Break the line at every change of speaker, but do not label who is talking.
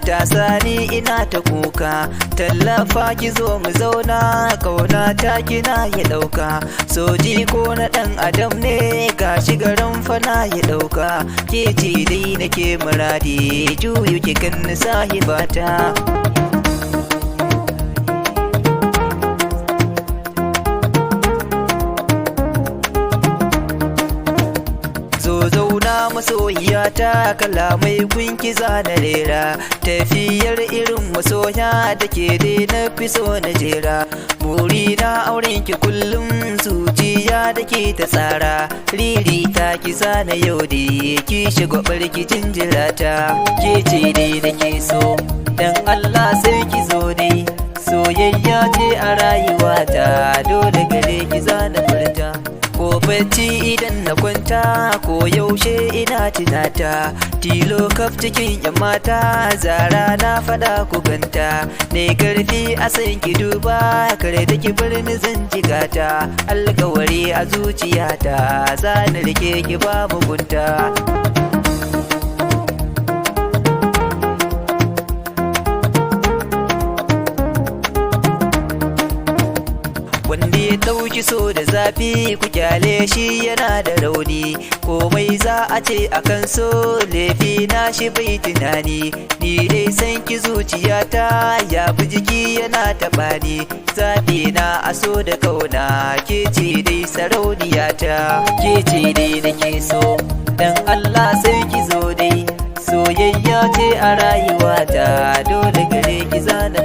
ta sani ina ta kuka, tallafa ki zo mu zauna, kauna ta kina ya dauka, soji ko na dan adam ne gashi garin fana ya dauka, ke ce dai nake muradi juyu ki kan sahibata. Masoyiyata kalamai kun ki zana rera, tafiyar irin masoya da ke dai na fi so na jera, buri na auren ki kullum zuciya da ke ta tsara, riri ta ki zana yau da ki shiga barki jinjirata, ke ce dai nake so dan Allah sai ki zo dai, soyayya ce a rayuwata dole gare ki zana furta. Ko bacci idan na kwanta ko yaushe ina tunata, tilo kaf cikin yan mata zara na fada ku ganta, ne karfi a san ki duba kare da ki bar ni zan jigata, alkawari a zuciyata zan rike ki ba mugunta. Wanda ya ɗauki so da zafi ku kyale shi yana da rauni, komai za a ce akan so laifi na shi bai tunani, ni dai san ki zuciyata ya fi jiki yana taɓa ni, zafi na a so da kauna ke ce dai sarauniyata, ke ce dai nake so dan Allah sai ki zo dai, soyayya ce a rayuwata dole gare ki zana